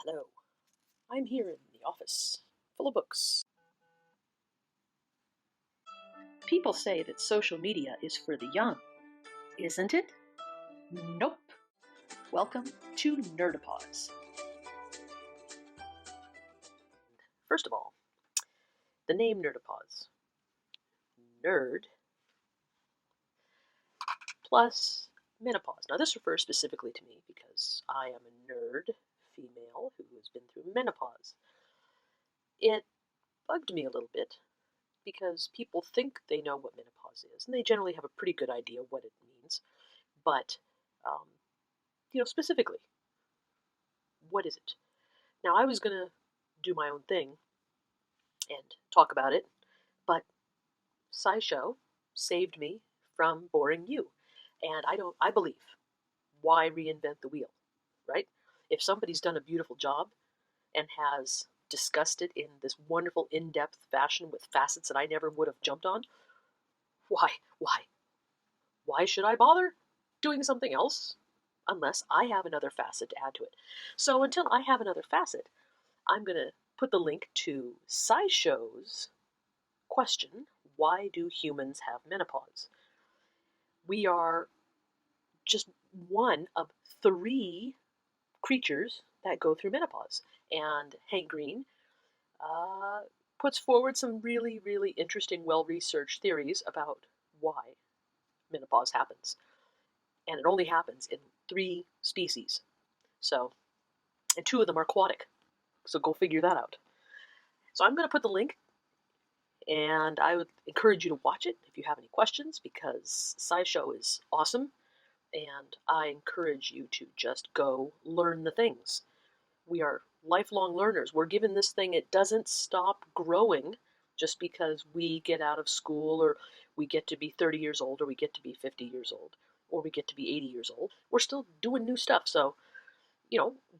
Hello, I'm here in the office, full of books. People say that social media is for the young. Isn't it? Nope. Welcome to Nerdopause. First of all, the name Nerdopause. Nerd plus menopause. Now, this refers specifically to me because I am a nerd female who has been through menopause. It bugged me a little bit because people think they know what menopause is, and they generally have a pretty good idea what it means. But, um, specifically, what is it? Now, I was going to do my own thing and talk about it, but SciShow saved me from boring you. And I believe, why reinvent the wheel, right? If somebody's done a beautiful job and has discussed it in this wonderful in-depth fashion with facets that I never would have jumped on, why? Why should I bother doing something else unless I have another facet to add to it? So until I have another facet, I'm going to put the link to SciShow's question, why do humans have menopause? We are just one of 3 creatures that go through menopause. And Hank Green puts forward some really, really interesting, well-researched theories about why menopause happens. And it only happens in 3 species. So, and 2 of them are aquatic. So go figure that out. So I'm going to put the link, and I would encourage you to watch it if you have any questions, because SciShow is awesome, and I encourage you to just go learn the things. We are lifelong learners. We're given this thing, it doesn't stop growing just because we get out of school, or we get to be 30 years old, or we get to be 50 years old, or we get to be 80 years old. We're still doing new stuff, so,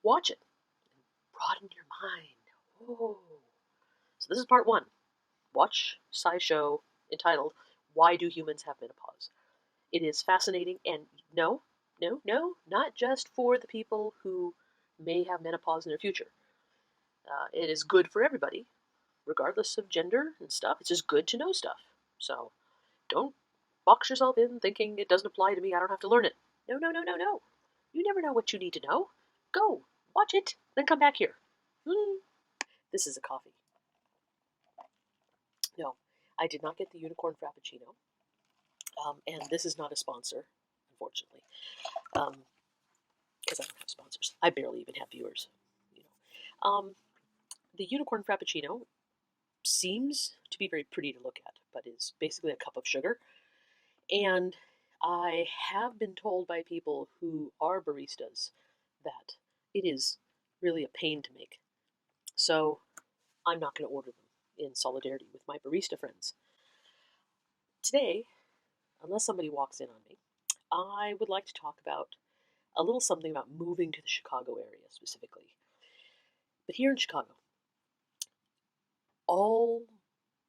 watch it. Broaden your mind. Oh. So this is part 1. Watch SciShow entitled, Why Do Humans Have Menopause? It is fascinating, and no, not just for the people who may have menopause in their future. It is good for everybody, regardless of gender and stuff. It's just good to know stuff. So don't box yourself in thinking it doesn't apply to me, I don't have to learn it. No. You never know what you need to know. Go, watch it, then come back here. This is a coffee. No, I did not get the unicorn frappuccino. And this is not a sponsor, unfortunately, because I don't have sponsors. I barely even have viewers. The unicorn frappuccino seems to be very pretty to look at, but is basically a cup of sugar. And I have been told by people who are baristas that it is really a pain to make. So I'm not going to order them in solidarity with my barista friends. Today, unless somebody walks in on me, I would like to talk about a little something about moving to the Chicago area specifically. But here in Chicago, all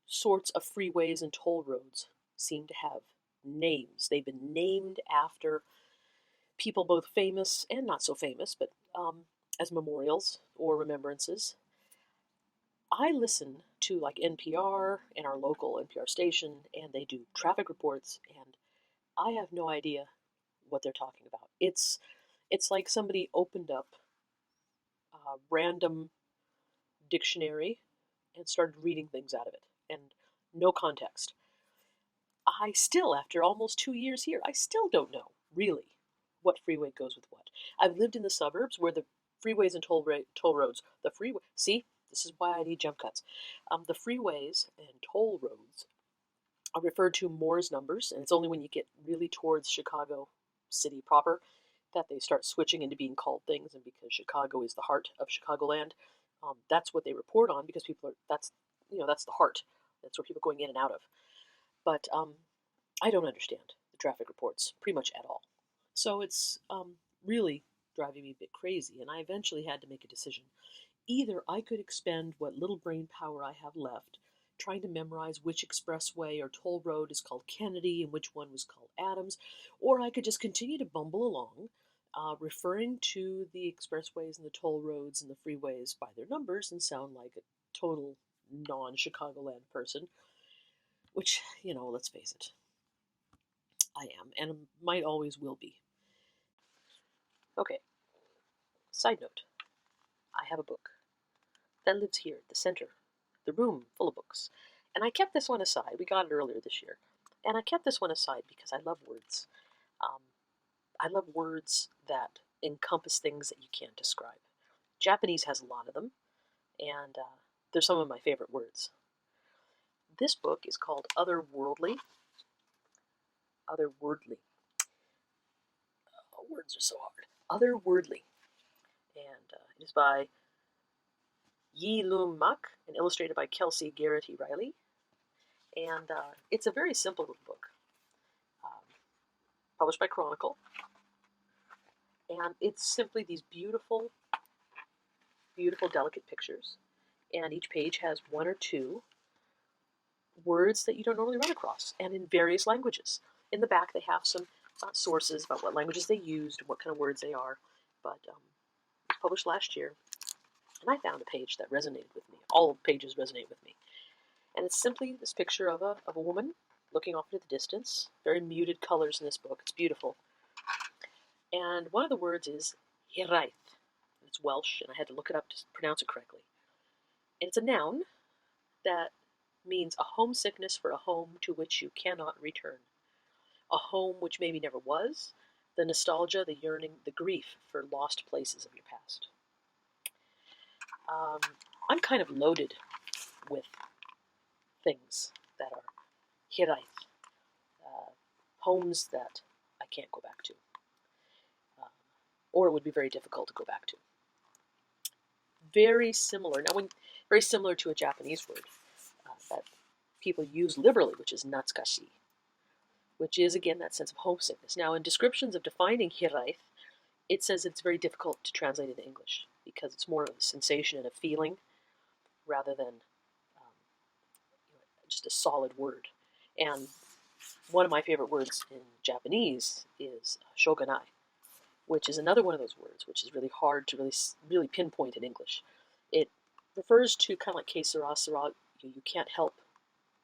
sorts of freeways and toll roads seem to have names. They've been named after people both famous and not so famous, but as memorials or remembrances. I listen to like NPR and our local NPR station, and they do traffic reports, and I have no idea what they're talking about. It's like somebody opened up a random dictionary and started reading things out of it, and no context. I still, after almost 2 years here, I still don't know, really, what freeway goes with what. I've lived in the suburbs where the freeways and toll roads, see, this is why I need jump cuts. The freeways and toll roads are referred to more as numbers, and it's only when you get really towards Chicago city proper that they start switching into being called things, and because Chicago is the heart of Chicagoland, that's what they report on, because that's the heart. That's where people are going in and out of. But I don't understand the traffic reports pretty much at all. So it's really driving me a bit crazy, and I eventually had to make a decision. Either I could expend what little brain power I have left trying to memorize which expressway or toll road is called Kennedy and which one was called Adams, or I could just continue to bumble along referring to the expressways and the toll roads and the freeways by their numbers and sound like a total non-Chicagoland person, which, let's face it, I am, and might always will be. Okay, side note, I have a book that lives here at the center, the room full of books, and I kept this one aside. We got it earlier this year, and I kept this one aside because I love words. I love words that encompass things that you can't describe. Japanese has a lot of them, and they're some of my favorite words. This book is called Otherworldly. Otherworldly. Oh, words are so hard. Otherworldly. And it is by Yi Lum Mak and illustrated by Kelsey Garrity Riley. And it's a very simple little book, published by Chronicle. And it's simply these beautiful, beautiful, delicate pictures. And each page has one or two words that you don't normally run across, and in various languages. In the back, they have some sources about what languages they used, what kind of words they are. But it was published last year, and I found a page that resonated with me. All pages resonate with me. And it's simply this picture of a woman looking off into the distance. Very muted colors in this book. It's beautiful. And one of the words is hiraeth. It's Welsh, and I had to look it up to pronounce it correctly. And it's a noun that means a homesickness for a home to which you cannot return. A home which maybe never was, the nostalgia, the yearning, the grief for lost places of your past. I'm kind of loaded with things that are hiraeth, homes that I can't go back to, or it would be very difficult to go back to. Very similar to a Japanese word that people use liberally, which is natsukashi, which is, again, that sense of homesickness. Now, in descriptions of defining hiraeth, it says it's very difficult to translate into English because it's more of a sensation and a feeling rather than just a solid word. And one of my favorite words in Japanese is shogunai, which is another one of those words which is really hard to really pinpoint in English. It refers to kind of like que sera, sera. You can't help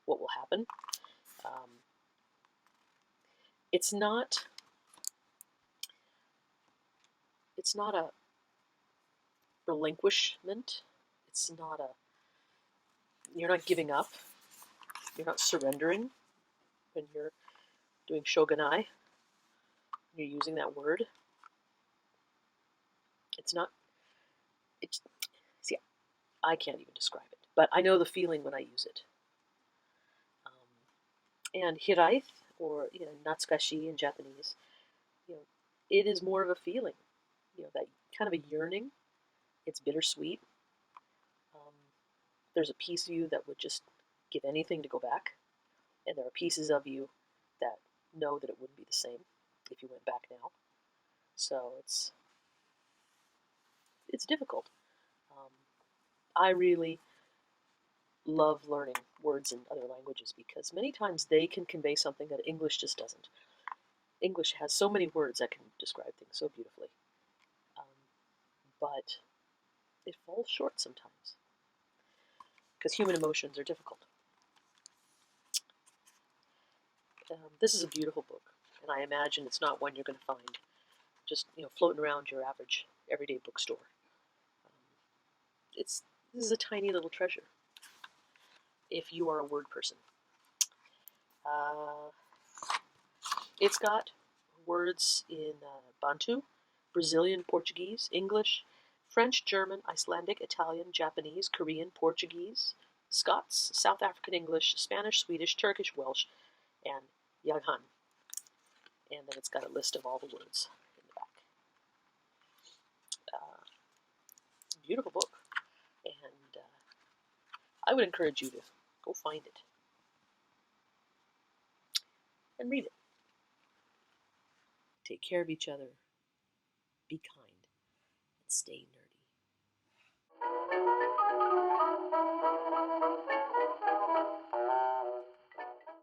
what will happen. It's not a relinquishment. You're not giving up. You're not surrendering when you're doing shogunai. You're using that word. See, I can't even describe it, but I know the feeling when I use it. And hiraeth, or natsukashi in Japanese, it is more of a feeling, that kind of a yearning. It's bittersweet. There's a piece of you that would just give anything to go back, and there are pieces of you that know that it wouldn't be the same if you went back now. So it's difficult. I really love learning words in other languages because many times they can convey something that English just doesn't. English has so many words that can describe things so beautifully, but it falls short sometimes because human emotions are difficult. This is a beautiful book, and I imagine it's not one you're going to find just floating around your average everyday bookstore. This is a tiny little treasure if you are a word person. It's got words in Bantu, Brazilian Portuguese, English, French, German, Icelandic, Italian, Japanese, Korean, Portuguese, Scots, South African English, Spanish, Swedish, Turkish, Welsh, and Yaghan. And then it's got a list of all the words in the back. It's a beautiful book, and I would encourage you to go find it and read it. Take care of each other, be kind, and stay nerdy.